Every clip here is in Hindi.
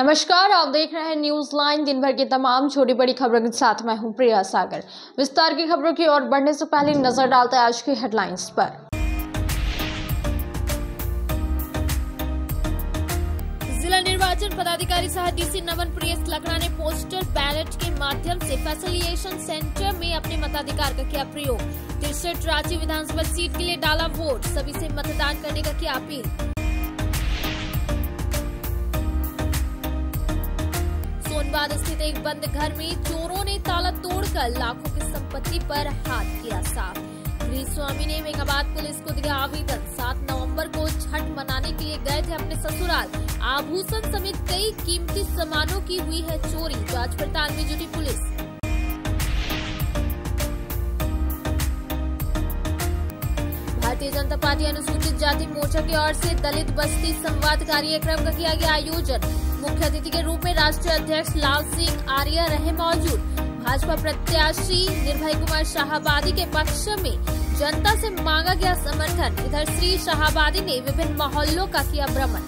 नमस्कार, आप देख रहे हैं न्यूज लाइन। दिन भर की तमाम छोटी बड़ी खबरों के साथ मैं हूं प्रिया सागर। विस्तार की खबरों की ओर बढ़ने से पहले नजर डालते हैं आज की हेडलाइंस पर। जिला निर्वाचन पदाधिकारी सह डीसी नमन प्रियस लकड़ा ने पोस्टल बैलेट के माध्यम से फैसिलिटेशन सेंटर में अपने मताधिकार का किया प्रयोग। 63 रांची विधानसभा सीट के लिए डाला वोट, सभी से मतदान करने का किया अपील। सोनबाद स्थित एक बंद घर में चोरों ने ताला तोड़कर लाखों की संपत्ति पर हाथ किया साफ। गृह स्वामी ने मेघाबाद पुलिस को दिया आवेदन। 7 नवंबर को छठ मनाने के लिए गए थे अपने ससुराल। आभूषण समेत कई कीमती सामानों की हुई है चोरी। जांच पड़ताल में जुटी पुलिस। भारतीय जनता पार्टी अनुसूचित जाति मोर्चा की ओर से दलित बस्ती संवाद कार्यक्रम का किया गया आयोजन। मुख्य अतिथि के रूप में राष्ट्रीय अध्यक्ष लाल सिंह आर्य रहे मौजूद। भाजपा प्रत्याशी निर्भय कुमार शाहाबादी के पक्ष में जनता से मांगा गया समर्थन। इधर श्री शाहाबादी ने विभिन्न मोहल्लों का किया भ्रमण।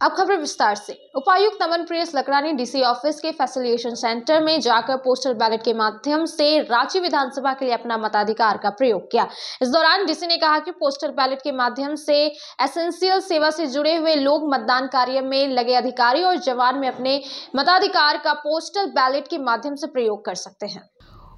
अब खबर विस्तार से। उपायुक्त नमन प्रियस लकड़ा ने डीसी ऑफिस के फैसिलिटेशन सेंटर में जाकर पोस्टल बैलेट के माध्यम से रांची विधानसभा के लिए अपना मताधिकार का प्रयोग किया। इस दौरान डीसी ने कहा कि पोस्टल बैलेट के माध्यम से एसेंशियल सेवा से जुड़े हुए लोग मतदान कार्य में लगे अधिकारी और जवान में अपने मताधिकार का पोस्टल बैलेट के माध्यम से प्रयोग कर सकते हैं।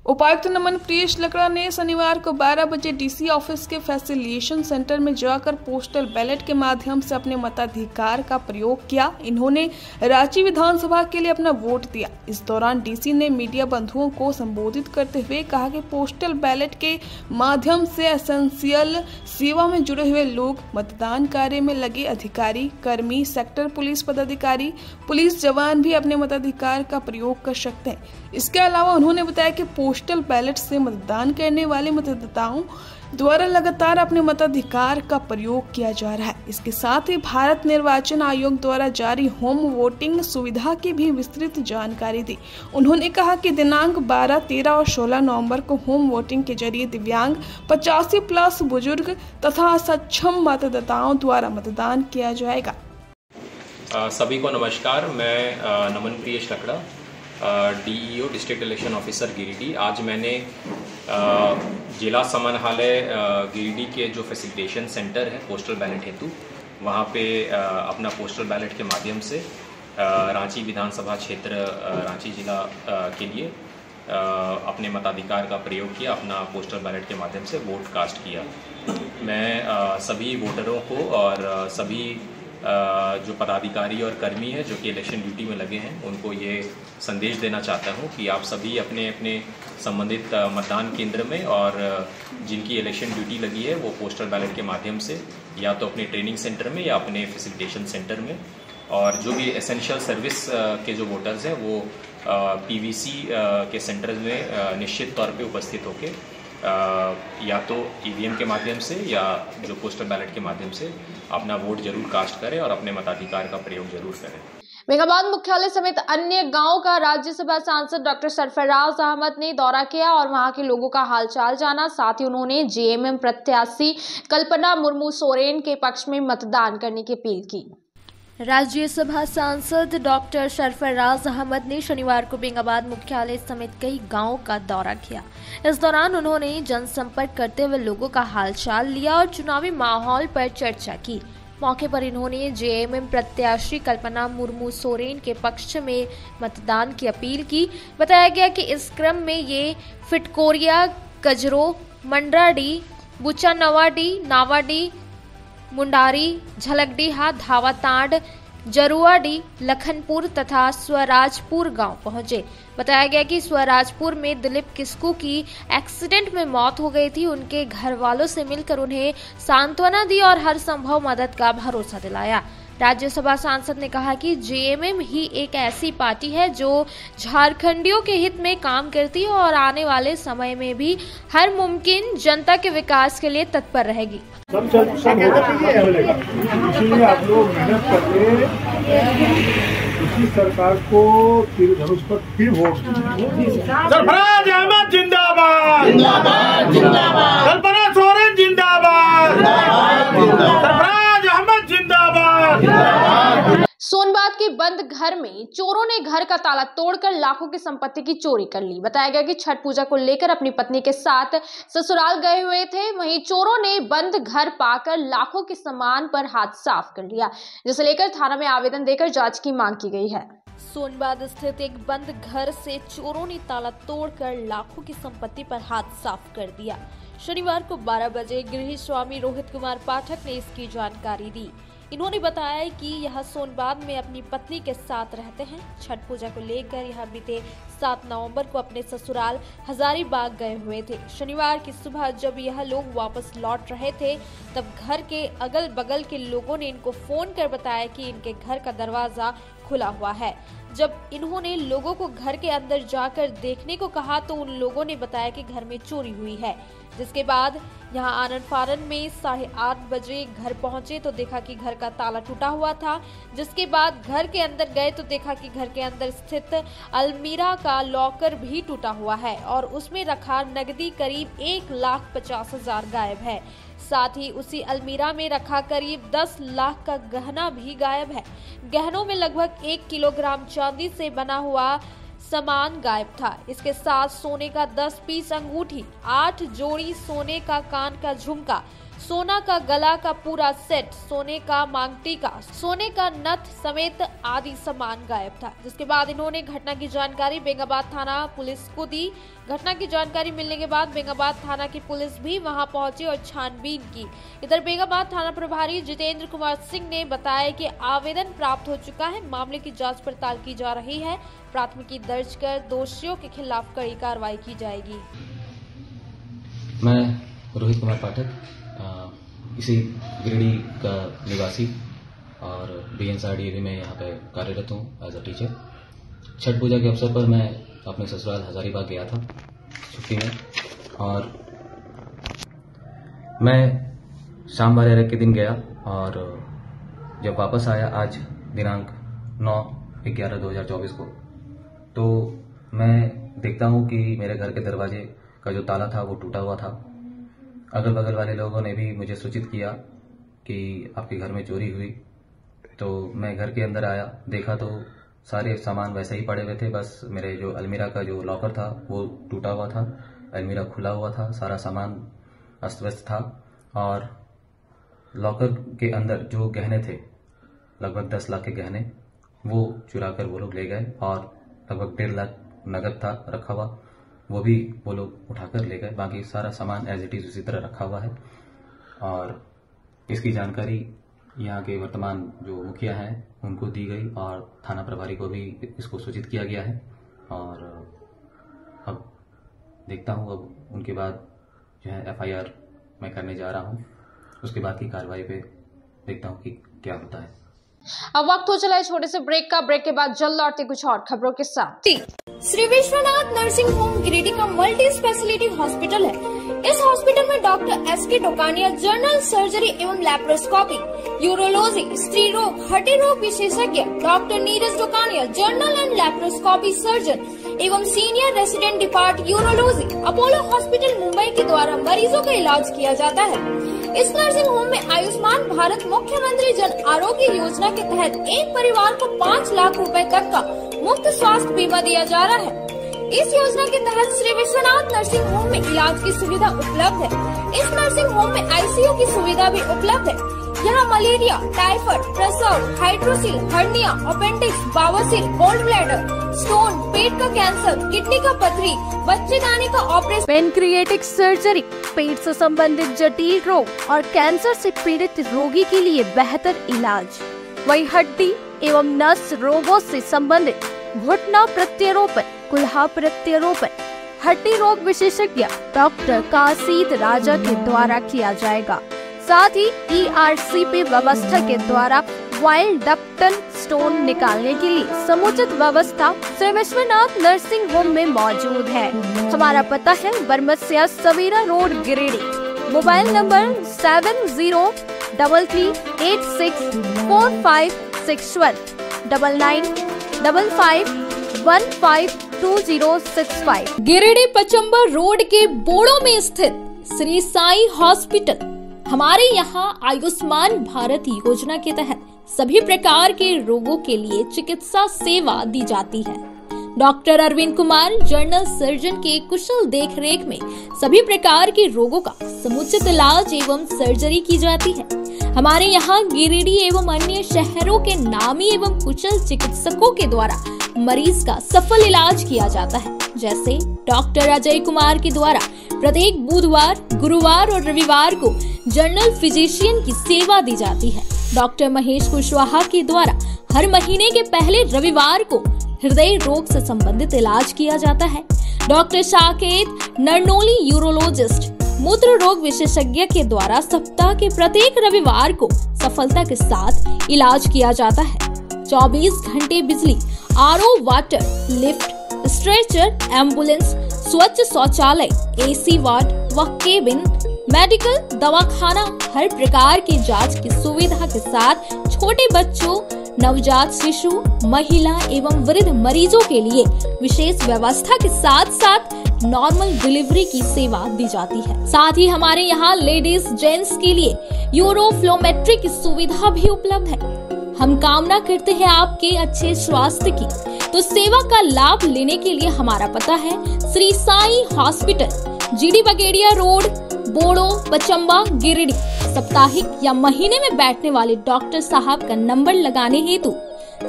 उपायुक्त नमन प्रियस लकड़ा ने शनिवार को 12 बजे डीसी ऑफिस के फैसिलिटेशन सेंटर में जाकर पोस्टल बैलेट के माध्यम से अपने मताधिकार का प्रयोग किया। इन्होंने रांची विधानसभा के लिए अपना वोट दिया। इस दौरान डीसी ने मीडिया बंधुओं को संबोधित करते हुए कहा कि पोस्टल बैलेट के माध्यम से एसेंशियल सेवा में जुड़े हुए लोग, मतदान कार्य में लगे अधिकारी, कर्मी, सेक्टर पुलिस पदाधिकारी, पुलिस जवान भी अपने मताधिकार का प्रयोग कर सकते हैं। इसके अलावा उन्होंने बताया कि पोस्टल बैलेट से मतदान करने वाले मतदाताओं द्वारा लगातार अपने मताधिकार का प्रयोग किया जा रहा है। इसके साथ ही भारत निर्वाचन आयोग द्वारा जारी होम वोटिंग सुविधा की भी विस्तृत जानकारी दी। उन्होंने कहा कि दिनांक 12, 13 और 16 नवंबर को होम वोटिंग के जरिए दिव्यांग, 85+ बुजुर्ग तथा सक्षम मतदाताओं द्वारा मतदान किया जाएगा। सभी को नमस्कार। मैं नमन प्रियस लकड़ा, DEO district election officer Giridih. आज मैंने जिला समाहरणालय गिरिडीह के जो फैसिलिटेशन सेंटर है पोस्टल बैलेट हेतु, वहाँ पे अपना पोस्टल बैलेट के माध्यम से रांची विधानसभा क्षेत्र रांची जिला के लिए अपने मताधिकार का प्रयोग किया। अपना पोस्टल बैलेट के माध्यम से वोट कास्ट किया। मैं सभी वोटरों को और सभी जो पदाधिकारी और कर्मी हैं जो कि इलेक्शन ड्यूटी में लगे हैं, उनको ये संदेश देना चाहता हूं कि आप सभी अपने अपने संबंधित मतदान केंद्र में और जिनकी इलेक्शन ड्यूटी लगी है वो पोस्टल बैलेट के माध्यम से या तो अपने ट्रेनिंग सेंटर में या अपने फैसिलिटेशन सेंटर में, और जो भी एसेंशियल सर्विस के जो वोटर्स हैं वो PVC के सेंटर्स में निश्चित तौर पे उपस्थित होकर या तो EVM के माध्यम से या जो पोस्टल बैलेट के माध्यम से अपना वोट जरूर कास्ट करें और अपने मताधिकार का प्रयोग जरूर करें। मेघाबाद मुख्यालय समेत अन्य गांवों का राज्यसभा सांसद डॉक्टर सरफराज अहमद ने दौरा किया और वहां के लोगों का हालचाल जाना। साथ ही उन्होंने JMM प्रत्याशी कल्पना मुर्मू सोरेन के पक्ष में मतदान करने की अपील की। राज्यसभा सांसद डॉक्टर सरफराज अहमद ने शनिवार को मेघाबाद मुख्यालय समेत कई गांवों का दौरा किया। इस दौरान उन्होंने जनसंपर्क करते हुए लोगों का हालचाल लिया और चुनावी माहौल पर चर्चा की। मौके पर इन्होंने JMM प्रत्याशी कल्पना मुर्मू सोरेन के पक्ष में मतदान की अपील की। बताया गया कि इस क्रम में ये फिटकोरिया, कजरो, मंडराडी, बुचानवाडी, नावाडी, मुंडारी, झलकडीहा, धावातांड, जरुआडी, लखनपुर तथा स्वराजपुर गांव पहुंचे। बताया गया कि स्वराजपुर में दिलीप किस्कू की एक्सीडेंट में मौत हो गई थी। उनके घर वालों से मिलकर उन्हें सांत्वना दी और हर संभव मदद का भरोसा दिलाया। राज्यसभा सांसद ने कहा कि JMM ही एक ऐसी पार्टी है जो झारखंडियों के हित में काम करती है और आने वाले समय में भी हर मुमकिन जनता के विकास के लिए तत्पर रहेगी। इसलिए आप लोग मेहनत करके इसी सरकार को धनुष पर फिर वोट सरफराज अहमद जिंदाबाद, कल्पना सोरेन जिंदाबाद। के बंद घर में चोरों ने घर का ताला तोड़कर लाखों की संपत्ति की चोरी कर ली। बताया गया कि छठ पूजा को लेकर अपनी पत्नी के साथ ससुराल गए हुए थे। वहीं चोरों ने बंद घर पाकर लाखों के सामान पर हाथ साफ कर लिया, जिसे लेकर थाना में आवेदन देकर जांच की मांग की गई है। सोनबाद स्थित एक बंद घर से चोरों ने ताला तोड़कर लाखों की संपत्ति पर हाथ साफ कर दिया। शनिवार को 12 बजे गृह स्वामी रोहित कुमार पाठक ने इसकी जानकारी दी। इन्होंने बताया कि यह सोनबाद में अपनी पत्नी के साथ रहते हैं। छठ पूजा को लेकर यह बीते 7 नवंबर को अपने ससुराल हजारीबाग गए हुए थे। शनिवार की सुबह जब यह लोग वापस लौट रहे थे, तब घर के अगल बगल के लोगों ने इनको फोन कर बताया कि इनके घर का दरवाजा खुला हुआ है। जब इन्होंने लोगों को घर के अंदर जाकर देखने को कहा तो उन लोगों ने बताया कि घर में चोरी हुई है। जिसके बाद यहां आनन फानन में 8:30 बजे घर पहुंचे तो देखा कि घर का ताला टूटा हुआ था। जिसके बाद घर के अंदर गए तो देखा कि घर के अंदर स्थित अलमीरा का लॉकर भी टूटा हुआ है और उसमें रखा नकदी करीब 1,50,000 गायब है। साथ ही उसी अलमीरा में रखा करीब 10 लाख का गहना भी गायब है। गहनों में लगभग 1 किलोग्राम चांदी से बना हुआ सामान गायब था। इसके साथ सोने का 10 पीस अंगूठी, 8 जोड़ी सोने का कान का झुमका, सोना का गला का पूरा सेट, सोने का मांगटीका, सोने का नथ समेत आदि सामान गायब था। जिसके बाद इन्होंने घटना की जानकारी बेंगाबाद थाना पुलिस को दी। घटना की जानकारी मिलने के बाद बेंगाबाद थाना की पुलिस भी वहां पहुंची और छानबीन की। इधर बेंगाबाद थाना प्रभारी जितेंद्र कुमार सिंह ने बताया कि आवेदन प्राप्त हो चुका है, मामले की जांच पड़ताल की जा रही है। प्राथमिकी दर्ज कर दोषियों के खिलाफ कड़ी कार्रवाई की जाएगी। मैं रोहित कुमार पाठक, इसी गिरिडीह का निवासी और BNSRDAV में यहाँ पे कार्यरत हूँ एज अ टीचर। छठ पूजा के अवसर पर मैं अपने ससुराल हजारीबाग गया था छुट्टी में, और मैं शाम 12 के दिन गया और जब वापस आया आज दिनांक 9/11/2024 को, तो मैं देखता हूँ कि मेरे घर के दरवाजे का जो ताला था वो टूटा हुआ था। अगल बगल वाले लोगों ने भी मुझे सूचित किया कि आपके घर में चोरी हुई। तो मैं घर के अंदर आया, देखा तो सारे सामान वैसे ही पड़े हुए थे, बस मेरे जो अलमीरा का जो लॉकर था वो टूटा हुआ था, अलमीरा खुला हुआ था, सारा सामान अस्त व्यस्त था। और लॉकर के अंदर जो गहने थे, लगभग 10 लाख के गहने, वो चुरा कर वो लोग ले गए और लगभग 1.5 लाख नगद था रखा हुआ, वो भी वो लोग उठाकर ले गए। बाकी सारा सामान एज इट इज उसी तरह रखा हुआ है। और इसकी जानकारी यहाँ के वर्तमान जो मुखिया हैं उनको दी गई और थाना प्रभारी को भी इसको सूचित किया गया है। और अब देखता हूँ, अब उनके बाद जो है FIR मैं करने जा रहा हूँ, उसके बाद की कार्रवाई पे देखता हूँ कि क्या होता है। अब वक्त हो चला है छोटे से ब्रेक का। ब्रेक के बाद जल्द लौटते कुछ और खबरों के साथ। श्री विश्वनाथ नर्सिंग होम गिरिडीह का मल्टी स्पेशलिटी हॉस्पिटल है। इस हॉस्पिटल में doctor SK Tokania general surgery एवं लैप्रोस्कोपी, यूरोलॉजी, स्त्री रोग, हड्डी रोग विशेषज्ञ, doctor Neeraj Tokania general and laparoscopy surgeon एवं senior resident depart urology, Apollo hospital Mumbai के द्वारा मरीजों का इलाज किया जाता है। इस नर्सिंग होम में आयुष्मान भारत मुख्यमंत्री जन आरोग्य योजना के तहत एक परिवार को 5 लाख रुपए तक का मुफ्त स्वास्थ्य बीमा दिया जा रहा है। इस योजना के तहत श्री विश्वनाथ नर्सिंग होम में इलाज की सुविधा उपलब्ध है। इस नर्सिंग होम में ICU की सुविधा भी उपलब्ध है। यहाँ मलेरिया, टाइफाइड, प्रसव, हाइड्रोसिल, हर्निया, अपेंडिक्स, बवासीर, गोल्ड ब्लैडर, स्टोन, पेट का कैंसर, किडनी का पथरी, बच्चेदानी का ऑपरेशन, पेनक्रिएटिक सर्जरी, पेट से संबंधित जटिल रोग और कैंसर से पीड़ित रोगी के लिए बेहतर इलाज। वही हड्डी एवं नस रोगों से संबंधित घुटना प्रत्यारोपण, कुल्हा प्रत्यारोपण, हड्डी रोग विशेषज्ञ डॉक्टर कासिद राजा के द्वारा किया जाएगा। साथ ही ERCP व्यवस्था के द्वारा वाइल्ड डक्टन स्टोन निकालने के लिए समुचित व्यवस्था श्री विश्वनाथ नर्सिंग होम में मौजूद है। हमारा पता है Barmasia Savera road Giridih. Mobile number 7008645661 9955152065। Giridih Pachambar road के बोड़ो में स्थित श्री साई हॉस्पिटल। हमारे यहाँ आयुष्मान भारत योजना के तहत सभी प्रकार के रोगों के लिए चिकित्सा सेवा दी जाती है। Doctor Arvind Kumar general surgeon के कुशल देखरेख में सभी प्रकार के रोगों का समुचित इलाज एवं सर्जरी की जाती है। हमारे यहाँ गिरिडीह एवं अन्य शहरों के नामी एवं कुशल चिकित्सकों के द्वारा मरीज का सफल इलाज किया जाता है। जैसे डॉक्टर अजय कुमार के द्वारा प्रत्येक बुधवार, गुरुवार और रविवार को जनरल फिजिशियन की सेवा दी जाती है। डॉक्टर महेश कुशवाहा के द्वारा हर महीने के पहले रविवार को हृदय रोग से संबंधित इलाज किया जाता है। डॉक्टर साकेत नरनोली यूरोलॉजिस्ट मूत्र रोग विशेषज्ञ के द्वारा सप्ताह के प्रत्येक रविवार को सफलता के साथ इलाज किया जाता है। 24 घंटे बिजली, RO water, lift, stretcher, ambulance, स्वच्छ शौचालय, एसी वार्ड व केबिन, मेडिकल, दवाखाना, हर प्रकार की जांच की सुविधा के साथ छोटे बच्चों, नवजात शिशु, महिला एवं वृद्ध मरीजों के लिए विशेष व्यवस्था के साथ साथ नॉर्मल डिलीवरी की सेवा दी जाती है। साथ ही हमारे यहाँ लेडीज जेंट्स के लिए यूरोफ्लोमेट्री की सुविधा भी उपलब्ध है। हम कामना करते हैं आपके अच्छे स्वास्थ्य की, तो सेवा का लाभ लेने के लिए हमारा पता है Shri Sai hospital, GD Bagedia road, Bodo, Pachamba, Giridih. साप्ताहिक या महीने में बैठने वाले डॉक्टर साहब का नंबर लगाने हेतु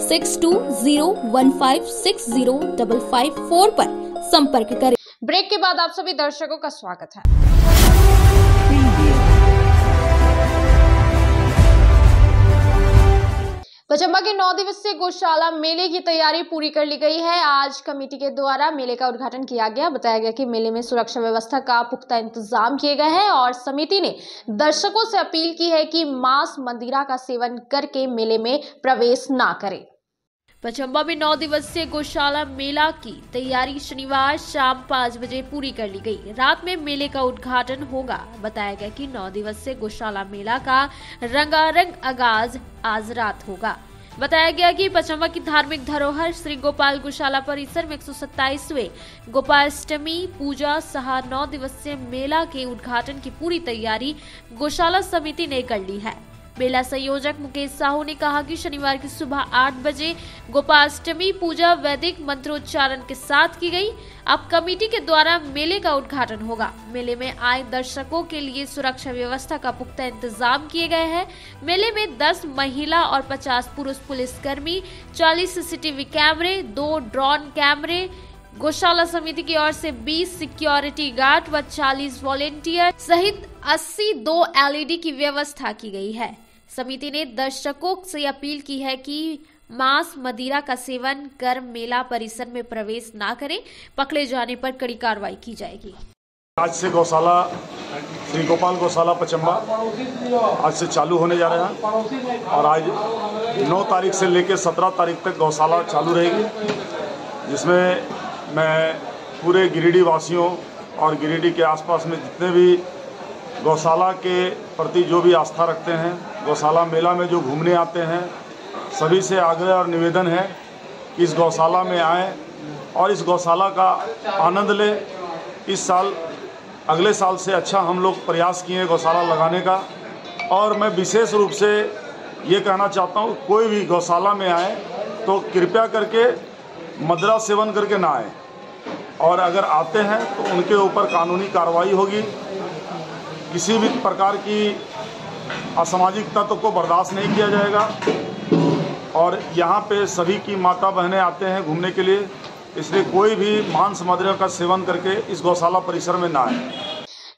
6201560554 पर संपर्क करें। ब्रेक के बाद आप सभी दर्शकों का स्वागत है। पचम्बा के 9 दिवसीय गौशाला मेले की तैयारी पूरी कर ली गई है। आज कमेटी के द्वारा मेले का उद्घाटन किया गया। बताया गया कि मेले में सुरक्षा व्यवस्था का पुख्ता इंतजाम किए गए हैं और समिति ने दर्शकों से अपील की है कि मांस मदिरा का सेवन करके मेले में प्रवेश ना करें। पचम्बा में 9 दिवसीय गौशाला मेला की तैयारी शनिवार शाम 5 बजे पूरी कर ली गई। रात में मेले का उद्घाटन होगा। बताया गया कि 9 दिवसीय गौशाला मेला का रंगारंग आगाज आज रात होगा। बताया गया कि पचम्बा की धार्मिक धरोहर श्री गोपाल गौशाला परिसर में 127वें गोपाष्टमी पूजा सह 9 दिवसीय मेला के उद्घाटन की पूरी तैयारी गौशाला समिति ने कर ली है। मेला संयोजक मुकेश साहू ने कहा कि शनिवार की सुबह 8 बजे गोपाष्टमी पूजा वैदिक मंत्रोच्चारण के साथ की गई। अब कमेटी के द्वारा मेले का उद्घाटन होगा। मेले में आए दर्शकों के लिए सुरक्षा व्यवस्था का पुख्ता इंतजाम किए गए हैं। मेले में 10 महिला और 50 पुरुष पुलिसकर्मी, 40 सीसीटीवी कैमरे, 2 ड्रोन कैमरे, गौशाला समिति की ओर से 20 सिक्योरिटी गार्ड व 40 वॉलेंटियर सहित 82 LED की व्यवस्था की गई है। समिति ने दर्शकों से अपील की है कि मांस मदिरा का सेवन कर मेला परिसर में प्रवेश ना करें। पकड़े जाने पर कड़ी कार्रवाई की जाएगी। आज से गौशाला श्री गोपाल गौशाला पचम्बा आज से चालू होने जा रहा है और आज 9 तारीख से लेकर 17 तारीख तक गौशाला चालू रहेगी, जिसमें मैं पूरे गिरिडीह वासियों और गिरिडीह के आसपास में जितने भी गौशाला के प्रति जो भी आस्था रखते हैं, गौशाला मेला में जो घूमने आते हैं, सभी से आग्रह और निवेदन है कि इस गौशाला में आएँ और इस गौशाला का आनंद लें। इस साल अगले साल से अच्छा हम लोग प्रयास किए गौशाला लगाने का, और मैं विशेष रूप से ये कहना चाहता हूँ कोई भी गौशाला में आए तो कृपया करके मदिरा सेवन करके ना आए, और अगर आते हैं तो उनके ऊपर कानूनी कार्रवाई होगी। किसी भी प्रकार की असामाजिक तत्व को बर्दाश्त नहीं किया जाएगा। और यहाँ पे सभी की माता बहनें आते हैं घूमने के लिए, इसलिए कोई भी मांस मदिरा का सेवन करके इस गौशाला परिसर में ना आए।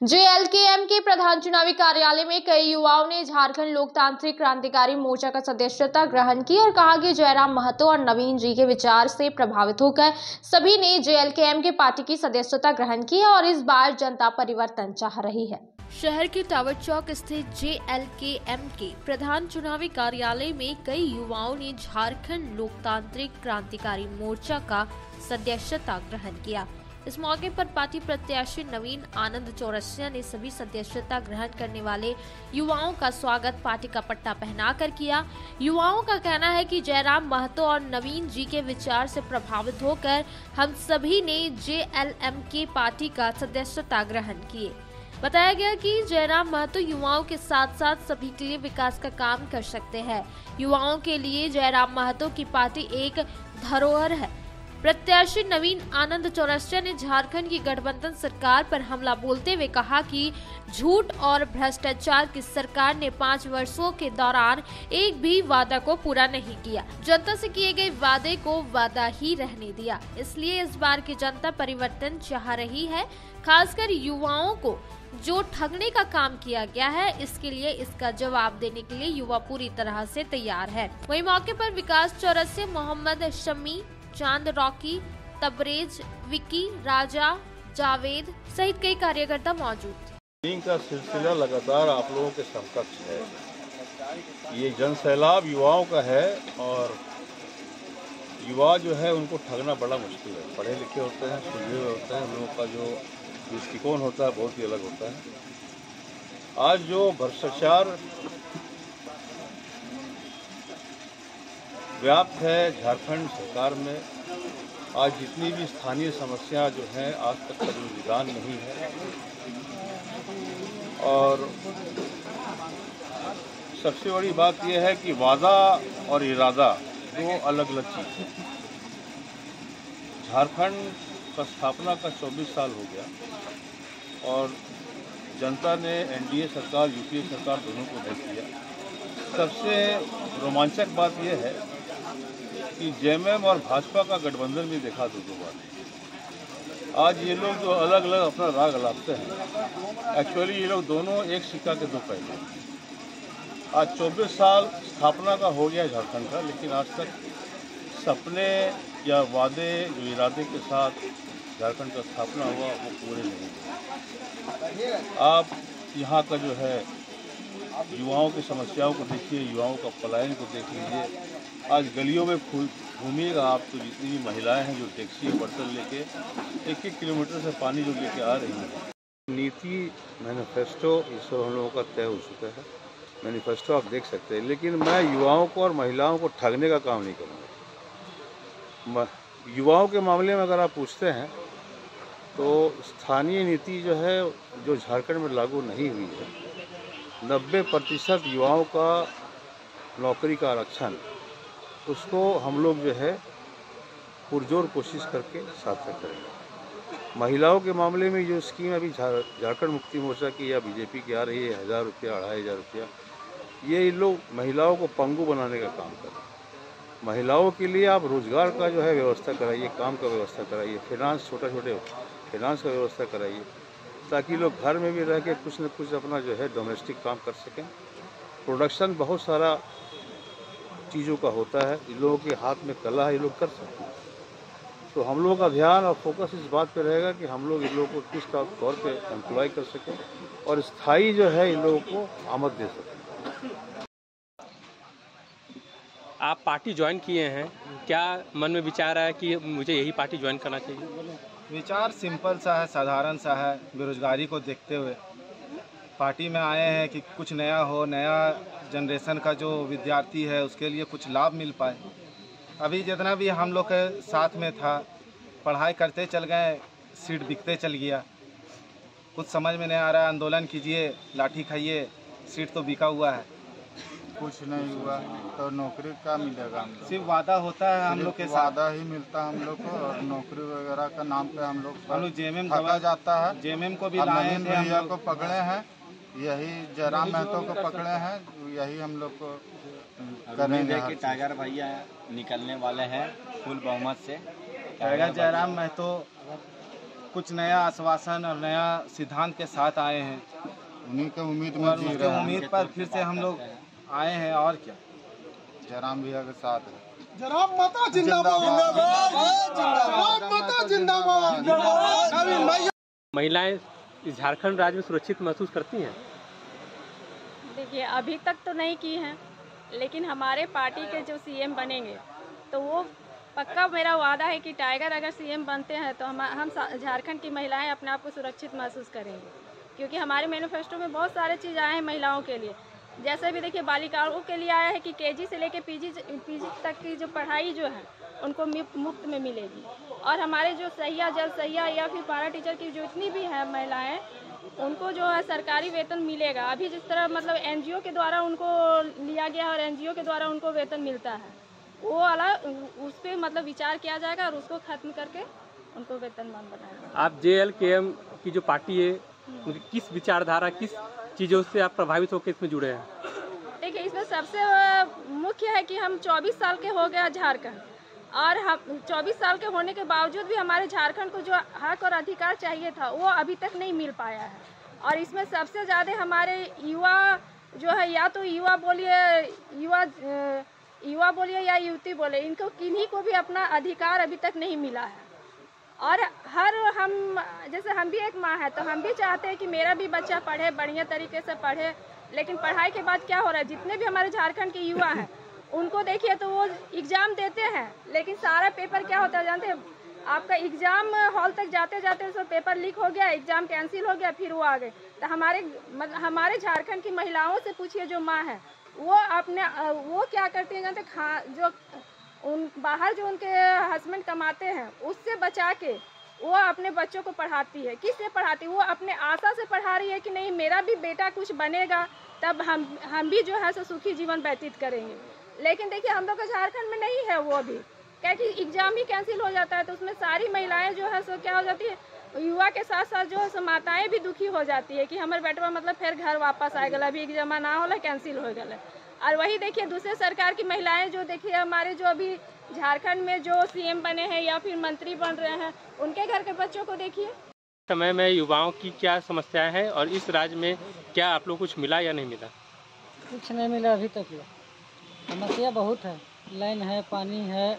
JLKM के प्रधान चुनावी कार्यालय में कई युवाओं ने झारखंड लोकतांत्रिक क्रांतिकारी मोर्चा का सदस्यता ग्रहण की और कहा कि जयराम महतो और नवीन जी के विचार से प्रभावित होकर सभी ने JLKM के पार्टी की सदस्यता ग्रहण की और इस बार जनता परिवर्तन चाह रही है। शहर के टावर चौक स्थित JLKM के प्रधान चुनावी कार्यालय में कई युवाओं ने झारखंड लोकतांत्रिक क्रांतिकारी मोर्चा का सदस्यता ग्रहण किया। इस मौके पर पार्टी प्रत्याशी नवीन आनंद चौरसिया ने सभी सदस्यता ग्रहण करने वाले युवाओं का स्वागत पार्टी का पट्टा पहनाकर किया। युवाओं का कहना है कि जयराम महतो और नवीन जी के विचार से प्रभावित होकर हम सभी ने JLMK पार्टी का सदस्यता ग्रहण किए। बताया गया कि जयराम महतो युवाओं के साथ साथ सभी के लिए विकास का काम कर सकते हैं। युवाओं के लिए जयराम महतो की पार्टी एक धरोहर है। प्रत्याशी नवीन आनंद चौरसिया ने झारखंड की गठबंधन सरकार पर हमला बोलते हुए कहा कि झूठ और भ्रष्टाचार की सरकार ने 5 वर्षों के दौरान एक भी वादा को पूरा नहीं किया। जनता से किए गए वादे को वादा ही रहने दिया। इसलिए इस बार की जनता परिवर्तन चाह रही है। खासकर युवाओं को जो ठगने का काम किया गया है, इसके लिए इसका जवाब देने के लिए युवा पूरी तरह से तैयार है। वहीं मौके पर विकास चौरसिया, मोहम्मद शमी, चांद, रॉकी, तबरेज, विकी, राजा, जावेद सहित कई कार्यकर्ता मौजूद थे। का सिलसिला लगातार आप लोगों के समकक्ष है। ये जन सैलाब युवाओं का है और युवा जो है उनको ठगना बड़ा मुश्किल है। पढ़े लिखे होते हैं, सुलझे हुए होते हैं, उन लोगों का जो दृष्टिकोण होता है बहुत ही अलग होता है। आज जो भ्रष्टाचार व्याप्त है झारखंड सरकार में, आज जितनी भी स्थानीय समस्या जो हैं आज तक का जो निदान नहीं है और सबसे बड़ी बात यह है कि वादा और इरादा दो अलग अलग चीज़ है। झारखंड का स्थापना का 24 साल हो गया और जनता ने एनडीए सरकार, यूपीए सरकार दोनों को वोट दिया। सबसे रोमांचक बात यह है कि जेएमएम और भाजपा का गठबंधन भी देखा दो बार। आज ये लोग जो अलग अलग अपना राग अलापते हैं, एक्चुअली ये लोग दोनों एक सिक्का के दो पहलू हैं। आज 24 साल स्थापना का हो गया झारखंड का, लेकिन आज तक सपने या वादे जो इरादे के साथ झारखंड का स्थापना हुआ वो पूरे नहीं हुए। आप यहाँ का जो है युवाओं की समस्याओं को देखिए, युवाओं का पलायन को देख लीजिए। आज गलियों में घूमिएगा आप तो जितनी भी महिलाएं हैं जो टैक्सी या बर्तन लेके 1-1 किलोमीटर से पानी जो लेके आ रही हैं। नीति मैनिफेस्टो इस हम लोगों का तय हो चुका है। मैनिफेस्टो आप देख सकते हैं, लेकिन मैं युवाओं को और महिलाओं को ठगने का काम नहीं करूँगा। युवाओं के मामले में अगर आप पूछते हैं तो स्थानीय नीति जो है जो झारखंड में लागू नहीं हुई है, 90% युवाओं का नौकरी का आरक्षण, उसको हम लोग जो है पुरजोर कोशिश करके सार्थक करेंगे। महिलाओं के मामले में जो स्कीम अभी झारखंड मुक्ति मोर्चा की या बीजेपी की आ रही है, 1000 रुपया, 2500 रुपया, ये लोग महिलाओं को पंगु बनाने का काम कर रहे हैं। महिलाओं के लिए आप रोजगार का जो है व्यवस्था कराइए, काम का व्यवस्था कराइए, फाइनेंस, छोटे फाइनेंस का व्यवस्था कराइए, ताकि लोग घर में भी रह के कुछ न कुछ अपना जो है डोमेस्टिक काम कर सकें। प्रोडक्शन बहुत सारा चीज़ों का होता है, इन लोगों के हाथ में कला है, ये लोग कर सकते हैं। तो हम लोगों का ध्यान और फोकस इस बात पे रहेगा कि हम लोग इन लोगों को किस तौर पे एम्प्लॉय कर सकें और स्थायी जो है इन लोगों को आमद दे सकें। आप पार्टी ज्वाइन किए हैं, क्या मन में विचार आया कि मुझे यही पार्टी ज्वाइन करना चाहिए? विचार सिंपल सा है, साधारण सा है। बेरोजगारी को देखते हुए पार्टी में आए हैं कि कुछ नया हो, नया जनरेशन का जो विद्यार्थी है उसके लिए कुछ लाभ मिल पाए। अभी जितना भी हम लोग के साथ में था, पढ़ाई करते चल गए, सीट बिकते चल गया। कुछ समझ में नहीं आ रहा है, आंदोलन कीजिए, लाठी खाइए, सीट तो बिका हुआ है। कुछ नहीं हुआ तो नौकरी क्या मिलेगा? सिर्फ वादा होता है हम लोग के साथ, वादा ही मिलता है हम लोग को और नौकरी वगैरह का नाम पे हम लोग जेएमएम ठगा जाता है। जेएमएम को भी लाए थे, हम लोग को पकड़े हैं, यही जयराम महतो को पकड़े हैं, यही हम लोग को करेंगे कि टाइगर भैया निकलने वाले हैं फुल बहुमत से। टाइगर जयराम महतो कुछ नया आश्वासन और नया सिद्धांत के साथ आए हैं, उन्हीं के उम्मीद में जी रहे हैं। उम्मीद पर फिर से हम लोग आए हैं और क्या, जयराम भैया के साथ है। जयराम माता जिंदाबाद, जयराम माता जिंदाबाद। महिलाएं झारखंड राज्य में सुरक्षित महसूस करती हैं? देखिए, अभी तक तो नहीं की हैं, लेकिन हमारे पार्टी के जो सीएम बनेंगे तो वो पक्का मेरा वादा है कि टाइगर अगर सीएम बनते हैं तो हम झारखंड की महिलाएं अपने आप को सुरक्षित महसूस करेंगे, क्योंकि हमारे मैनिफेस्टो में बहुत सारे चीज़ आए हैं महिलाओं के लिए। जैसे भी देखिए, बालिकाओं के लिए आया है कि केजी से लेकर पीजी तक की जो पढ़ाई जो है उनको मुफ्त में मिलेगी। और हमारे जो सहिया जल सहिया या फिर पारा टीचर की जो इतनी भी है महिलाएं, उनको जो है सरकारी वेतन मिलेगा। अभी जिस तरह मतलब एनजीओ के द्वारा उनको लिया गया है और एनजीओ के द्वारा उनको वेतन मिलता है, वो अलग उस पर मतलब विचार किया जाएगा और उसको खत्म करके उनको वेतनमान बनाएगा। आप JLKM की जो पार्टी है, किस विचारधारा, किस चीज़ों से आप प्रभावित होकर इसमें जुड़े हैं? देखिए, इसमें सबसे मुख्य है कि हम 24 साल के हो गया झारखंड, और हम 24 साल के होने के बावजूद भी हमारे झारखंड को जो हक और अधिकार चाहिए था वो अभी तक नहीं मिल पाया है। और इसमें सबसे ज़्यादा हमारे युवा जो है, या तो युवा बोलिए या युवती बोले, इनको किन्हीं को भी अपना अधिकार अभी तक नहीं मिला है। और जैसे हम भी एक माँ है तो हम भी चाहते हैं कि मेरा भी बच्चा पढ़े, बढ़िया तरीके से पढ़े, लेकिन पढ़ाई के बाद क्या हो रहा है, जितने भी हमारे झारखंड के युवा हैं उनको देखिए तो वो एग्ज़ाम देते हैं, लेकिन सारा पेपर क्या होता है जानते हैं, आपका एग्ज़ाम हॉल तक जाते जाते सब पेपर लीक हो गया, एग्ज़ाम कैंसिल हो गया, फिर वो आ गए। तो हमारे झारखंड की महिलाओं से पूछिए जो माँ है, वो क्या करती हैं जानते, बाहर जो उनके हस्बैंड कमाते हैं उससे बचा के वो अपने बच्चों को पढ़ाती है। किस लिए पढ़ाती है? वो अपने आशा से पढ़ा रही है कि नहीं मेरा भी बेटा कुछ बनेगा, तब हम भी जो है सो सुखी जीवन व्यतीत करेंगे। लेकिन देखिए, हम लोग का झारखंड में नहीं है वो भी, क्या कि एग्ज़ाम ही कैंसिल हो जाता है, तो उसमें सारी महिलाएं जो है सो क्या हो जाती है, युवा के साथ साथ जो है सो माताएं भी दुखी हो जाती है कि हमारे बेटवा मतलब फिर घर वापस आ गया, अभी एग्जाम ना होला, कैंसिल हो गया। और वही देखिए दूसरे सरकार की महिलाएं जो देखिए हमारे जो अभी झारखंड में जो CM बने हैं या फिर मंत्री बन रहे हैं, उनके घर के बच्चों को देखिए। समय में युवाओं की क्या समस्याएं हैं और इस राज्य में क्या आप लोग कुछ मिला या नहीं मिला? कुछ नहीं मिला अभी तक। समस्या बहुत है, लाइन है, पानी है,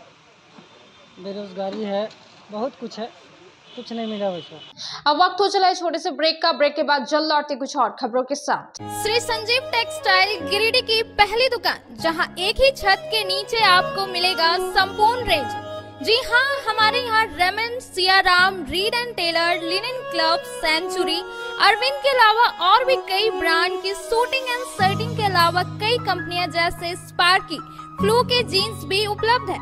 बेरोजगारी है, बहुत कुछ है, कुछ नहीं मिला वैसा। अब वक्त हो चला है छोटे से ब्रेक का। ब्रेक के बाद जल्द लौटते कुछ और खबरों के साथ। श्री संजीव टेक्सटाइल गिरिडीह की पहली दुकान, जहां एक ही छत के नीचे आपको मिलेगा संपूर्ण रेंज। जी हाँ, हमारे यहाँ Raymond, Siyaram, Reid and Taylor, Linen Club, Century, Arvind के अलावा और भी कई ब्रांड की सूटिंग एंड शर्टिंग के अलावा कई कंपनियां जैसे स्पार्की, फ्लू के जीन्स भी उपलब्ध है।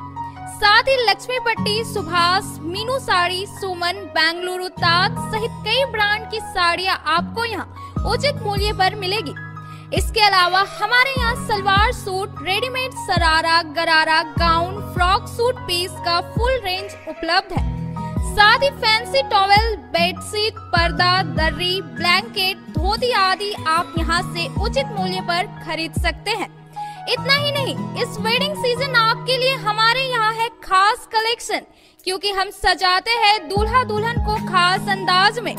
साथ ही लक्ष्मी पट्टी, सुभाष, मीनू साड़ी, सुमन, बेंगलुरु ताज सहित कई ब्रांड की साड़ियां आपको यहाँ उचित मूल्य पर मिलेगी। इसके अलावा हमारे यहाँ सलवार सूट, रेडीमेड सरारा, गरारा, गाउन, फ्रॉक सूट पीस का फुल रेंज उपलब्ध है। साथ ही फैंसी टॉवेल, बेडशीट, पर्दा, दर्री, ब्लैंकेट, धोती आदि आप यहाँ से उचित मूल्य पर खरीद सकते हैं। इतना ही नहीं, इस वेडिंग सीजन आपके लिए हमारे यहाँ है खास कलेक्शन, क्योंकि हम सजाते हैं दूल्हा दुल्हन को खास अंदाज में।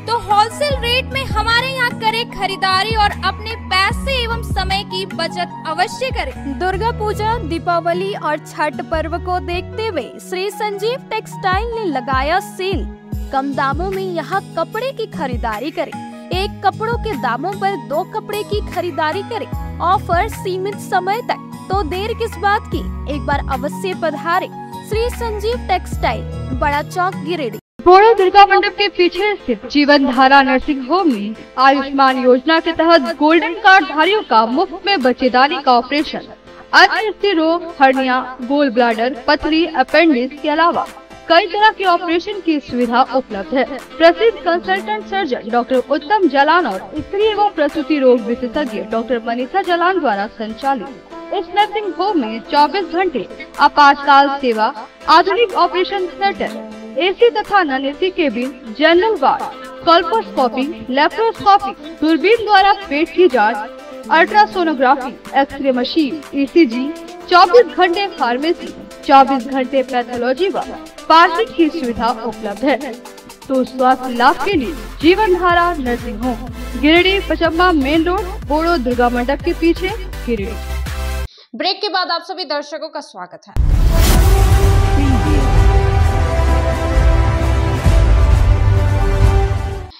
तो होलसेल रेट में हमारे यहाँ करें खरीदारी और अपने पैसे एवं समय की बचत अवश्य करें। दुर्गा पूजा, दीपावली और छठ पर्व को देखते हुए श्री संजीव टेक्सटाइल ने लगाया सेल। कम दामों में यहाँ कपड़े की खरीदारी करें। एक कपड़ों के दामों पर 2 कपड़े की खरीदारी करें। ऑफर सीमित समय तक, तो देर किस बात की, एक बार अवश्य पधारें। श्री संजीव टेक्सटाइल, बड़ा चौक, गिरिडीह। बोड़ो दुर्गा मंडप के पीछे स्थित जीवन धारा नर्सिंग होम में आयुष्मान योजना के तहत गोल्डन कार्ड धारियों का मुफ्त में बच्चेदानी का ऑपरेशन, अन्य स्त्री रोग, हर्निया, गोल ब्लाडर, पथरी, अपेंडिक्स के अलावा कई तरह के ऑपरेशन की सुविधा उपलब्ध है। प्रसिद्ध कंसल्टेंट सर्जन डॉक्टर उत्तम जलान और स्त्री एवं प्रसूति रोग विशेषज्ञ डॉक्टर मनीषा जलान द्वारा संचालित इस नर्सिंग होम में 24 घंटे आपातकाल सेवा, आधुनिक ऑपरेशन थिएटर, AC तथा non AC cabin, general ward, colposcopy, laparoscopy, दूरबीन द्वारा पेट की जांच, अल्ट्रासोनोग्राफी, एक्सरे मशीन, ECG, 24 घंटे फार्मेसी, 24 घंटे पैथोलॉजी व पार्किंग की सुविधा उपलब्ध है। तो स्वास्थ्य लाभ के लिए Jeevan Dhara nursing home, Giridih, Pachamba main road, Bodo Durga मंडप के पीछे, गिरिडीह। ब्रेक के बाद आप सभी दर्शकों का स्वागत है।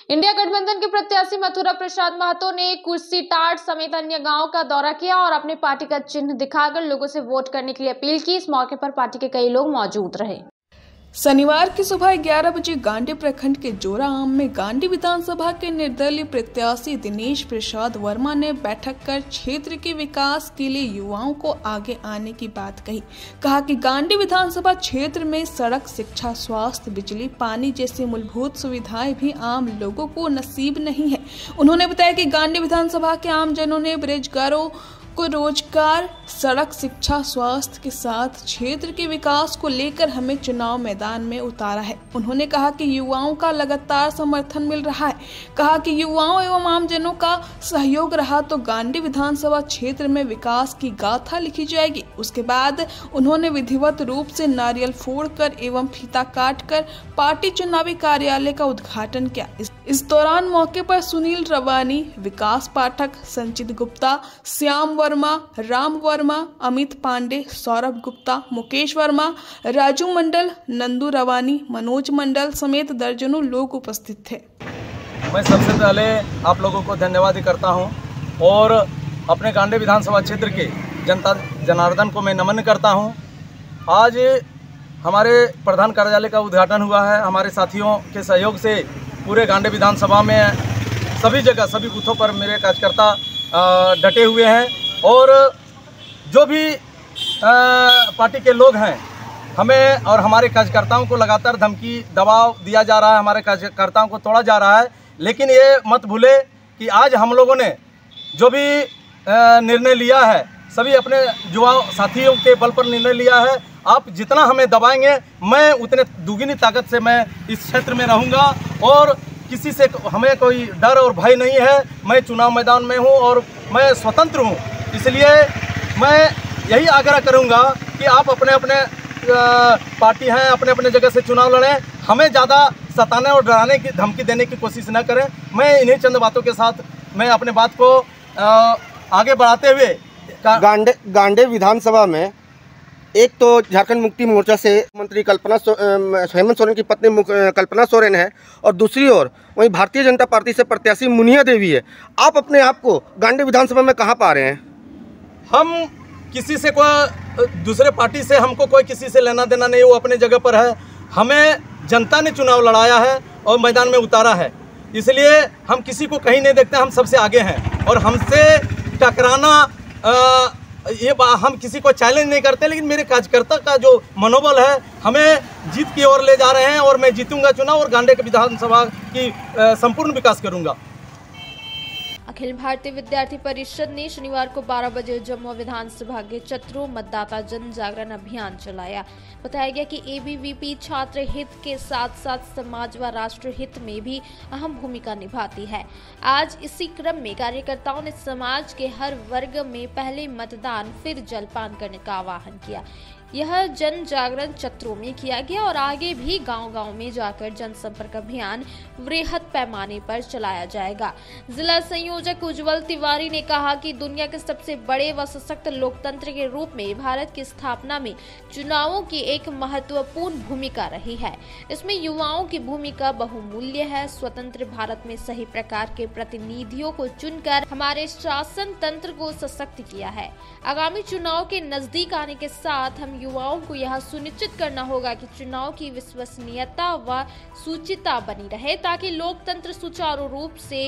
इंडिया गठबंधन के प्रत्याशी मथुरा प्रसाद महतो ने कुर्सीटाट समेत अन्य गांवों का दौरा किया और अपने पार्टी का चिन्ह दिखाकर लोगों से वोट करने के लिए अपील की। इस मौके पर पार्टी के कई लोग मौजूद रहे। शनिवार की सुबह 11 बजे गांडी प्रखंड के जोराआम में गांडी विधानसभा के निर्दलीय प्रत्याशी दिनेश प्रसाद वर्मा ने बैठक कर क्षेत्र के विकास के लिए युवाओं को आगे आने की बात कही। कहा कि गांडी विधानसभा क्षेत्र में सड़क, शिक्षा, स्वास्थ्य, बिजली, पानी जैसी मूलभूत सुविधाएं भी आम लोगों को नसीब नहीं है। उन्होंने बताया कि गांडी विधानसभा के आमजनों ने बेरोजगारों को रोजगार, सड़क, शिक्षा, स्वास्थ्य के साथ क्षेत्र के विकास को लेकर हमें चुनाव मैदान में उतारा है। उन्होंने कहा कि युवाओं का लगातार समर्थन मिल रहा है। कहा कि युवाओं एवं आमजनों का सहयोग रहा तो गांडी विधानसभा क्षेत्र में विकास की गाथा लिखी जाएगी। उसके बाद उन्होंने विधिवत रूप से नारियल फोड़कर एवं फीता काटकर पार्टी चुनावी कार्यालय का उद्घाटन किया। इस दौरान मौके पर सुनील रवानी, विकास पाठक, संचित गुप्ता, श्याम वर्मा, राम वर्मा, अमित पांडे, सौरभ गुप्ता, मुकेश वर्मा, राजू मंडल, नंदू रवानी, मनोज मंडल समेत दर्जनों लोग उपस्थित थे। मैं सबसे पहले आप लोगों को धन्यवाद करता हूं और अपने गांडी विधानसभा क्षेत्र के जनता जनार्दन को मैं नमन करता हूं। आज हमारे प्रधान कार्यालय का उद्घाटन हुआ है। हमारे साथियों के सहयोग से पूरे गांडी विधानसभा में सभी जगह, सभी बूथों पर मेरे कार्यकर्ता डटे हुए हैं और जो भी पार्टी के लोग हैं, हमें और हमारे कार्यकर्ताओं को लगातार धमकी, दबाव दिया जा रहा है, हमारे कार्यकर्ताओं को तोड़ा जा रहा है। लेकिन ये मत भूले कि आज हम लोगों ने जो भी निर्णय लिया है, सभी अपने युवा साथियों के बल पर निर्णय लिया है। आप जितना हमें दबाएंगे, मैं उतने दुगनी ताकत से मैं इस क्षेत्र में रहूँगा और किसी से हमें कोई डर और भय नहीं है। मैं चुनाव मैदान में हूँ और मैं स्वतंत्र हूँ। इसलिए मैं यही आग्रह करूँगा कि आप अपने अपने पार्टी हैं, अपने अपने जगह से चुनाव लड़ें। हमें ज़्यादा सताने और डराने की, धमकी देने की कोशिश न करें। मैं इन्हीं चंद बातों के साथ मैं अपने बात को आगे बढ़ाते हुए गांडी विधानसभा में एक तो झारखंड मुक्ति मोर्चा से मंत्री हेमंत सोरेन की पत्नी कल्पना सोरेन है और दूसरी ओर वहीं भारतीय जनता पार्टी से प्रत्याशी मुनिया देवी है। आप अपने आप को गांडी विधानसभा में कहाँ पा रहे हैं? हम किसी से कोई दूसरे पार्टी से हमको कोई किसी से लेना देना नहीं, वो अपने जगह पर है। हमें जनता ने चुनाव लड़ाया है और मैदान में उतारा है, इसलिए हम किसी को कहीं नहीं देखते। हम सबसे आगे हैं और हमसे टकराना हम किसी को चैलेंज नहीं करते। लेकिन मेरे कार्यकर्ता का जो मनोबल है हमें जीत की ओर ले जा रहे हैं और मैं जीतूंगा चुनाव और गांडी विधानसभा की संपूर्ण विकास करूंगा। अखिल भारतीय विद्यार्थी परिषद ने शनिवार को 12 बजे जम्मू विधानसभा के चतरो मतदाता जन जागरण अभियान चलाया। बताया गया कि एबीवीपी छात्र हित के साथ साथ समाज व राष्ट्र हित में भी अहम भूमिका निभाती है। आज इसी क्रम में कार्यकर्ताओं ने समाज के हर वर्ग में पहले मतदान फिर जलपान करने का आह्वान किया। यह जन जागरण चतरों में किया गया और आगे भी गांव-गांव में जाकर जनसंपर्क अभियान वृहद पैमाने पर चलाया जाएगा। जिला संयोजक उज्जवल तिवारी ने कहा कि दुनिया के सबसे बड़े व सशक्त लोकतंत्र के रूप में भारत की स्थापना में चुनावों की एक महत्वपूर्ण भूमिका रही है। इसमें युवाओं की भूमिका बहुमूल्य है। स्वतंत्र भारत में सही प्रकार के प्रतिनिधियों को चुनकर हमारे शासन तंत्र को सशक्त किया है। आगामी चुनाव के नजदीक आने के साथ हम युवाओं को यह सुनिश्चित करना होगा कि चुनाव की विश्वसनीयता व सूचिता बनी रहे ताकि लोकतंत्र सुचारू रूप से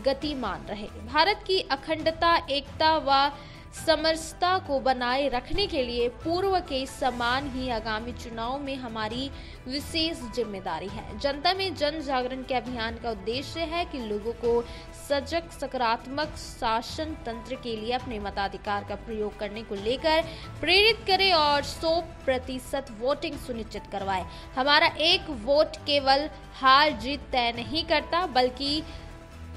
गतिमान रहे। भारत की अखंडता, एकता व समरसता को बनाए रखने के लिए पूर्व के समान ही आगामी चुनाव में हमारी विशेष जिम्मेदारी है। जनता में जन जागरण के अभियान का उद्देश्य है कि लोगों को सजग, सकारात्मक शासन तंत्र के लिए अपने मताधिकार का प्रयोग करने को लेकर प्रेरित करें और 100% वोटिंग सुनिश्चित करवाएं। हमारा एक वोट केवल हार जीत तय नहीं करता, बल्कि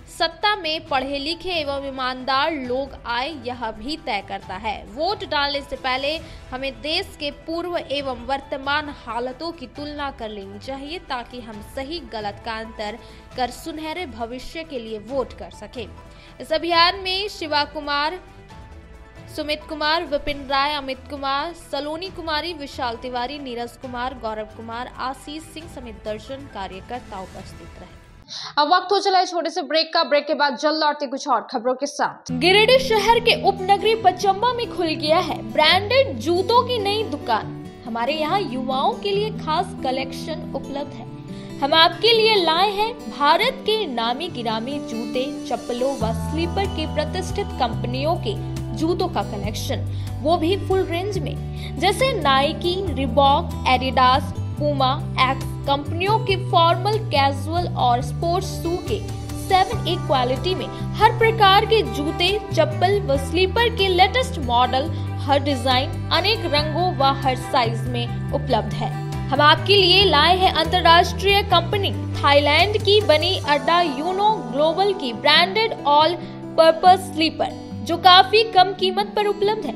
सत्ता में पढ़े लिखे एवं ईमानदार लोग आए यह भी तय करता है। वोट डालने से पहले हमें देश के पूर्व एवं वर्तमान हालतों की तुलना कर लेनी चाहिए ताकि हम सही गलत का अंतर कर सुनहरे भविष्य के लिए वोट कर सकें। इस अभियान में शिवा कुमार, सुमित कुमार, विपिन राय, अमित कुमार, सलोनी कुमारी, विशाल तिवारी, नीरज कुमार, गौरव कुमार, आशीष सिंह समेत दर्जन कार्यकर्ता उपस्थित रहे। अब वक्त हो चला है छोटे से ब्रेक का। ब्रेक के बाद जल्द लौटते कुछ और खबरों के साथ। गिरिडीह शहर के उपनगरी पचम्बा में खुल गया है ब्रांडेड जूतों की नई दुकान। हमारे यहाँ युवाओं के लिए खास कलेक्शन उपलब्ध है। हम आपके लिए लाए हैं भारत के नामी गिरामी जूते, चप्पलों व स्लीपर के प्रतिष्ठित कंपनियों के जूतों का कलेक्शन, वो भी फुल रेंज में, जैसे Nike, Reebok, Adidas, Puma, x कंपनियों के फॉर्मल, कैजुअल और स्पोर्ट्स शू के 7A क्वालिटी में हर प्रकार के जूते, चप्पल व स्लीपर के लेटेस्ट मॉडल, हर डिजाइन, अनेक रंगों व हर साइज में उपलब्ध है। हम आपके लिए लाए हैं अंतर्राष्ट्रीय कंपनी थाईलैंड की बनी अड्डा यूनो ग्लोबल की ब्रांडेड ऑल पर्पस स्लीपर, जो काफी कम कीमत पर उपलब्ध है।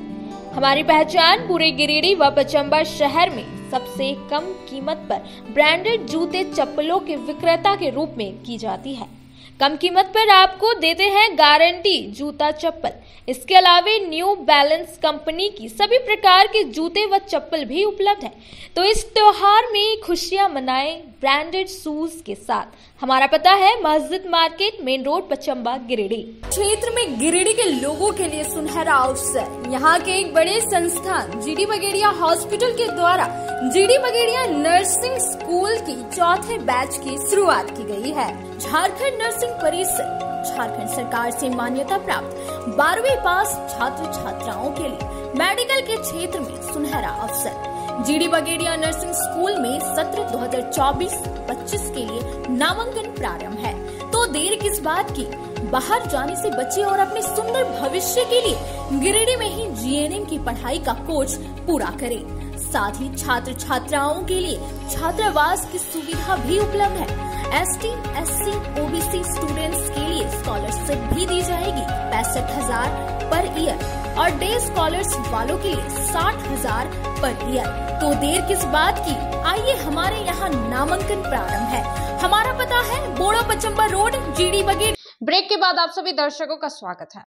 हमारी पहचान पूरे गिरिडीह व पचम्बा शहर में सबसे कम कीमत पर ब्रांडेड जूते, चप्पलों के विक्रेता के रूप में की जाती है। कम कीमत पर आपको देते हैं गारंटी जूता, चप्पल। इसके अलावा न्यू बैलेंस कंपनी की सभी प्रकार के जूते व चप्पल भी उपलब्ध है। तो इस त्योहार में खुशियां मनाएं ब्रांडेड शूज के साथ। हमारा पता है मस्जिद market, main road, Pachamba, Giridih. क्षेत्र में गिरिडीह के लोगों के लिए सुनहरा अवसर। यहाँ के एक बड़े संस्थान जीडी बगेड़िया हॉस्पिटल के द्वारा जीडी बगेड़िया नर्सिंग स्कूल की 4थे बैच की शुरुआत की गई है। झारखंड नर्सिंग परिषद झारखंड सरकार से मान्यता प्राप्त 12वीं पास छात्र छात्राओं के लिए मेडिकल के क्षेत्र में सुनहरा अवसर। जीडी बगेड़िया नर्सिंग स्कूल में सत्र 2024-25 के लिए नामांकन प्रारंभ है। तो देर किस बात की, बाहर जाने से बचे और अपने सुंदर भविष्य के लिए गिरिडीह में ही जीएनएम की पढ़ाई का कोर्स पूरा करें। साथ ही छात्र छात्राओं के लिए छात्रावास की सुविधा भी उपलब्ध है। ST, SC, OBC स्टूडेंट्स के लिए स्कॉलरशिप भी दी जाएगी 65,000 पर ईयर और डे स्कॉलर्स वालों के लिए 60,000 पर ईयर। तो देर किस बात की, आइए हमारे यहाँ नामांकन प्रारंभ है। हमारा पता है Bora Pachamba road, GD Bagedia. Break के बाद आप सभी दर्शकों का स्वागत है।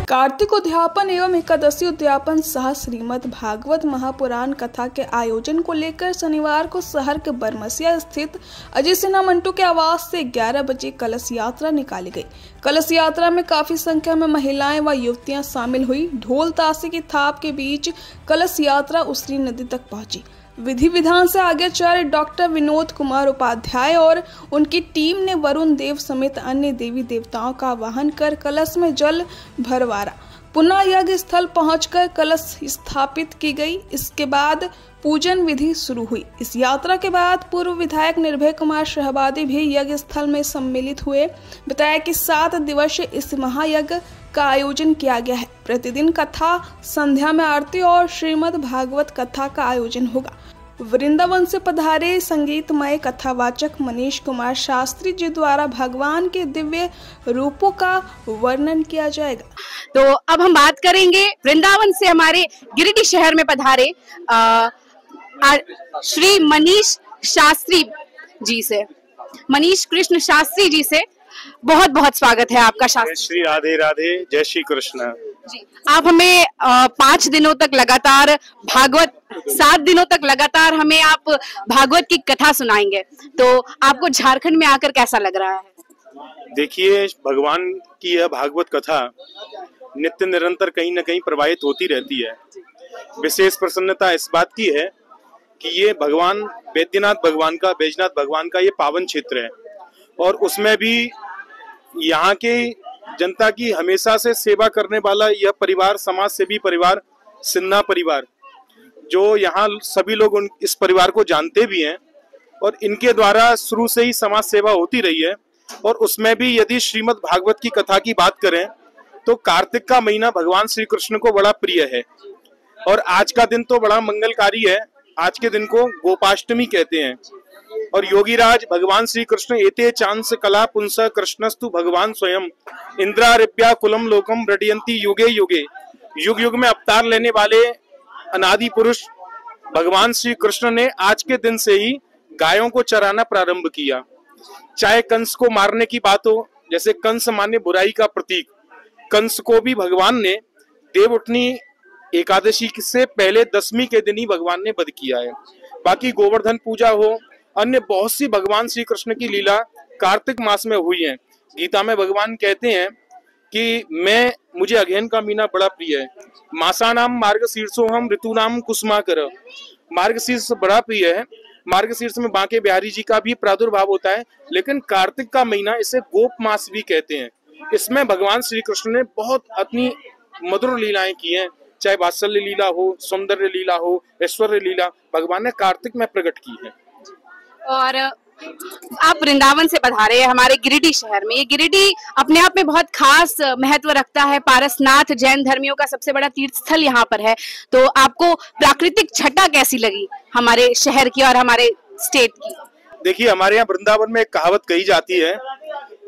कार्तिक उद्यापन एवं एकादशी उद्यापन सह श्रीमद् भागवत महापुराण कथा के आयोजन को लेकर शनिवार को शहर के बरमसिया स्थित अजय सिन्हा मंटू के आवास से 11 बजे कलश यात्रा निकाली गई। कलश यात्रा में काफी संख्या में महिलाएं व युवतियां शामिल हुई। ढोल ताशे की थाप के बीच कलश यात्रा उसरी नदी तक पहुंची। विधि विधान से आज्ञाचार्य डॉक्टर विनोद कुमार उपाध्याय और उनकी टीम ने वरुण देव समेत अन्य देवी देवताओं का वाहन कर कलश में जल भरवाया। पुनः यज्ञ स्थल पहुंचकर कलश स्थापित की गई। इसके बाद पूजन विधि शुरू हुई। इस यात्रा के बाद पूर्व विधायक निर्भय कुमार शहबादी भी यज्ञ स्थल में सम्मिलित हुए। बताया कि 7 दिवसीय इस महायज्ञ का आयोजन किया गया है। प्रतिदिन कथा, संध्या में आरती और श्रीमद् भागवत कथा का आयोजन होगा। वृंदावन से पधारे संगीतमय कथावाचक मनीष कुमार शास्त्री जी द्वारा भगवान के दिव्य रूपों का वर्णन किया जाएगा। तो अब हम बात करेंगे वृंदावन से हमारे गिरिडीह शहर में पधारे श्री मनीष शास्त्री जी से, मनीष कृष्ण शास्त्री जी से बहुत बहुत स्वागत है आपका। शास्त्री श्री राधे राधे, जय श्री कृष्ण जी। आप हमें 5 दिनों तक लगातार भागवत, 7 दिनों तक लगातार हमें आप भागवत की कथा सुनाएंगे, तो आपको झारखंड में आकर कैसा लग रहा है? देखिए, भगवान की यह भागवत कथा नित्य निरंतर कहीं न कहीं प्रवाहित होती रहती है। विशेष प्रसन्नता इस बात की है कि ये भगवान बैद्यनाथ भगवान का ये पावन क्षेत्र है और उसमें भी यहाँ के जनता की हमेशा से सेवा करने वाला यह परिवार, समाज सेवी परिवार सिन्हा परिवार, जो यहाँ सभी लोग इस परिवार को जानते भी हैं और इनके द्वारा शुरू से ही समाज सेवा होती रही है। और उसमें भी यदि श्रीमद् भागवत की कथा की बात करें तो कार्तिक का महीना भगवान श्री कृष्ण को बड़ा प्रिय है और आज का दिन तो बड़ा मंगलकारी है। आज के दिन को गोपाष्टमी कहते हैं और योगीराज भगवान श्री कृष्ण एते चांस कला पुंस कृष्णस्तु भगवान स्वयं इंद्रारिप्या कुलम लोकम रटयंती युगे युगे, युग युग में अवतार लेने वाले अनादि पुरुष भगवान श्री कृष्ण ने आज के दिन से ही गायों को चराना प्रारंभ किया। चाहे कंस को मारने की बात हो, जैसे कंस माने बुराई का प्रतीक, कंस को भी भगवान ने देवउठनी एकादशी से पहले 10वीं के दिन ही भगवान ने वध किया है। बाकी गोवर्धन पूजा हो, अन्य बहुत सी भगवान श्री कृष्ण की लीला कार्तिक मास में हुई है। गीता में भगवान कहते हैं कि मुझे अध्ययन का महीना बड़ा प्रिय है। मासानाम मार्गशीर्षोहम ऋतुनाम कुसुमाकर, मार्गशीर्ष बड़ा प्रिय है। मार्गशीर्ष में बांके बिहारी जी का भी प्रादुर्भाव होता है, लेकिन कार्तिक का महीना इसे गोप मास भी कहते हैं। इसमें भगवान श्री कृष्ण ने बहुत अपनी मधुर लीलाएं की हैं, चाहे वात्सल्य लीला हो, सौंदर्य लीला हो, ऐश्वर्य लीला, भगवान ने कार्तिक में प्रकट की है। और आप वृंदावन से पधारे हैं हमारे गिरिडीह शहर में। ये गिरिडीह अपने आप में बहुत खास महत्व रखता है। पारसनाथ जैन धर्मियों का सबसे बड़ा तीर्थ स्थल यहाँ पर है। तो आपको प्राकृतिक छटा कैसी लगी हमारे शहर की और हमारे स्टेट की? देखिए, हमारे यहाँ वृंदावन में एक कहावत कही जाती है,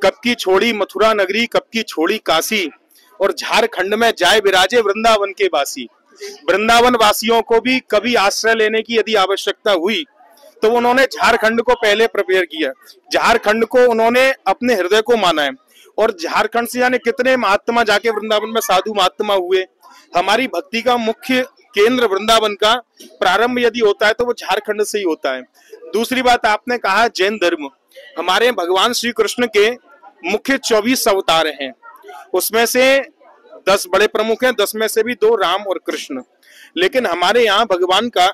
कब की छोड़ी मथुरा नगरी, कब की छोड़ी काशी, और झारखंड में जाए विराजे वृंदावन के वासी। वृंदावन वासियों को भी कभी आश्रय लेने की यदि आवश्यकता हुई तो उन्होंने झारखंड को पहले प्रिपेयर किया। झारखंड को उन्होंने अपने हृदय को माना है, और झारखंड से जाने कितने महात्मा जाके वृंदावन में साधु महात्मा हुए। हमारी भक्ति का मुख्य केंद्र वृंदावन का प्रारंभ यदि होता है तो वो झारखंड से ही होता है। दूसरी बात, आपने कहा जैन धर्म, हमारे भगवान श्री कृष्ण के मुख्य 24 अवतार हैं, उसमें से 10 बड़े प्रमुख हैं, 10 में से भी 2 राम और कृष्ण। लेकिन हमारे यहाँ भगवान का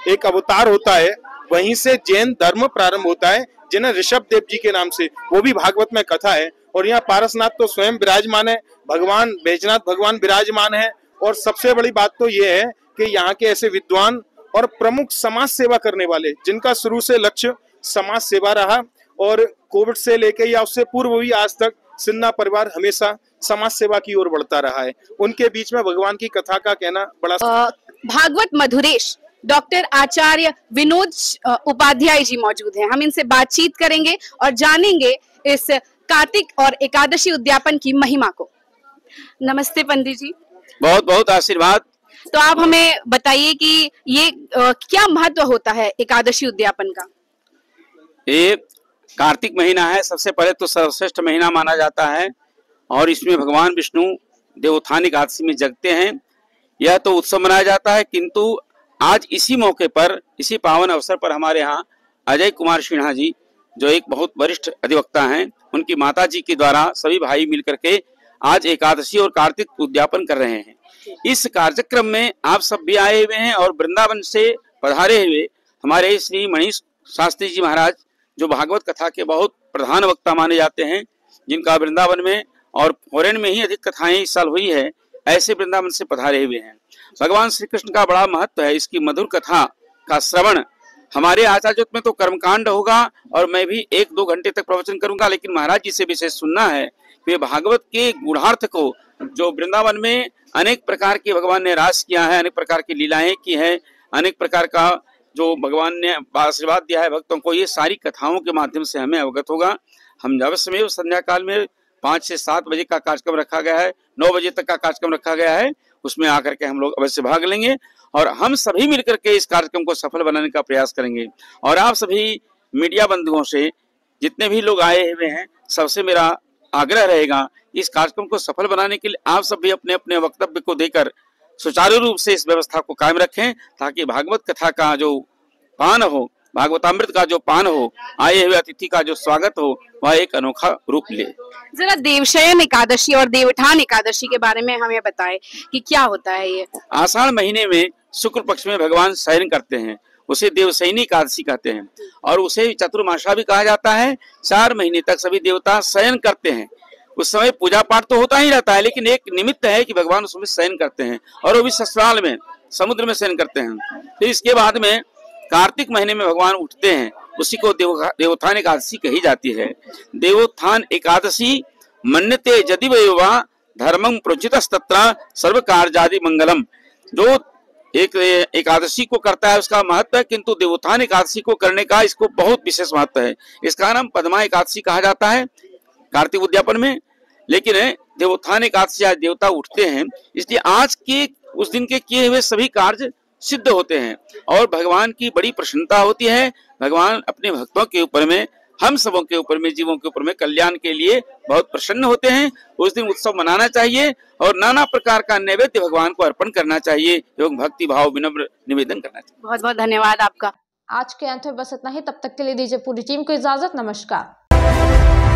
एक अवतार होता है, वहीं से जैन धर्म प्रारंभ होता है, जिन्हें ऋषभ देव जी के नाम से, वो भी भागवत में कथा है। और यहाँ पारसनाथ तो स्वयं विराजमान है, भगवान बैजनाथ भगवान विराजमान है। और सबसे बड़ी बात तो ये है कि यहाँ के ऐसे विद्वान और प्रमुख समाज सेवा करने वाले, जिनका शुरू से लक्ष्य समाज सेवा रहा, और कोविड से लेके या उससे पूर्व भी आज तक सिन्हा परिवार हमेशा समाज सेवा की ओर बढ़ता रहा है। उनके बीच में भगवान की कथा का कहना बड़ा भागवत मधुरेश डॉक्टर आचार्य विनोद उपाध्याय जी मौजूद हैं। हम इनसे बातचीत करेंगे और जानेंगे इस कार्तिक और एकादशी उद्यापन की महिमा को। नमस्ते पंडित जी। बहुत बहुत आशीर्वाद। तो आप हमें बताइए कि ये क्या महत्व होता है एकादशी उद्यापन का? ये कार्तिक महीना है, सबसे पहले तो सर्वश्रेष्ठ महीना माना जाता है, और इसमें भगवान विष्णु देवोत्थान एकादशी में जगते हैं। यह तो उत्सव मनाया जाता है, किंतु आज इसी मौके पर, इसी पावन अवसर पर हमारे यहाँ अजय कुमार सिन्हा जी, जो एक बहुत वरिष्ठ अधिवक्ता हैं, उनकी माता जी के द्वारा सभी भाई मिलकर के आज एकादशी और कार्तिक उद्यापन कर रहे हैं। इस कार्यक्रम में आप सब भी आए हुए हैं, और वृंदावन से पधारे हुए हमारे श्री मनीष शास्त्री जी महाराज, जो भागवत कथा के बहुत प्रधान वक्ता माने जाते हैं, जिनका वृंदावन में और फॉरेन में ही अधिक कथाएं इस साल हुई है, ऐसे वृंदावन से पधारे हुए हैं। भगवान श्री कृष्ण का बड़ा महत्व है, इसकी मधुर कथा का श्रवण हमारे आचार्य में तो कर्मकांड होगा, और मैं भी 1-2 घंटे तक प्रवचन करूंगा, लेकिन महाराज जी से विशेष सुनना है कि भागवत के गूढ़ार्थ को, जो वृंदावन में अनेक प्रकार के भगवान ने रास किया है, अनेक प्रकार की लीलाएं की है, अनेक प्रकार का जो भगवान ने आशीर्वाद दिया है भक्तों को, ये सारी कथाओं के माध्यम से हमें अवगत होगा। हम अवश्य में संध्या काल में 5 से 7 बजे का कार्यक्रम रखा गया है, 9 बजे तक का कार्यक्रम रखा गया है, उसमें आकर के हम लोग अवश्य भाग लेंगे, और हम सभी मिलकर के इस कार्यक्रम को सफल बनाने का प्रयास करेंगे। और आप सभी मीडिया बंधुओं से, जितने भी लोग आए हुए हैं, सबसे मेरा आग्रह रहेगा, इस कार्यक्रम को सफल बनाने के लिए आप सभी अपने अपने वक्तव्य को देकर सुचारू रूप से इस व्यवस्था को कायम रखें, ताकि भागवत कथा का जो पान हो, भागवतामृत का जो पान हो, आए हुए अतिथि का जो स्वागत हो, वह एक अनोखा रूप ले। जरा देवशयन एकादशी और देवोत्थान एकादशी के बारे में हमें बताएं कि क्या होता है ये? आषाढ़ महीने में शुक्ल पक्ष में भगवान शयन करते हैं, उसे देवशयनी एकादशी कहते हैं, और उसे चतुर्मासा भी कहा जाता है। 4 महीने तक सभी देवता शयन करते हैं। उस समय पूजा पाठ तो होता ही रहता है, लेकिन एक निमित्त है कि भगवान उसमें शयन करते हैं, और वो भी ससुराल में, समुद्र में शयन करते हैं। फिर इसके बाद में कार्तिक महीने में भगवान उठते हैं, उसी को देवोत्थान एकादशी कही जाती है। देवोत्थान एकादशी मन्यते यदि वयोवा धर्मं प्रोचितस्तत्र सर्व कार्यादि मंगलम। जो एक एकादशी को करता है उसका महत्व है, किंतु देवोत्थान एकादशी को करने का इसको बहुत विशेष महत्व है। इसका नाम पद्मा एकादशी कहा जाता है कार्तिक उद्यापन में, लेकिन देवोत्थान एकादशी आज देवता उठते हैं, इसलिए आज के उस दिन के किए हुए सभी कार्य सिद्ध होते हैं, और भगवान की बड़ी प्रसन्नता होती है। भगवान अपने भक्तों के ऊपर में, हम सबों के ऊपर में, जीवों के ऊपर में कल्याण के लिए बहुत प्रसन्न होते हैं। उस दिन उत्सव मनाना चाहिए, और नाना प्रकार का नैवेद्य भगवान को अर्पण करना चाहिए, एवं भक्ति भाव विनम्र निवेदन करना चाहिए। बहुत बहुत धन्यवाद आपका। आज के अंत में बस इतना ही। तब तक के लिए दीजिए पूरी टीम को इजाजत। नमस्कार।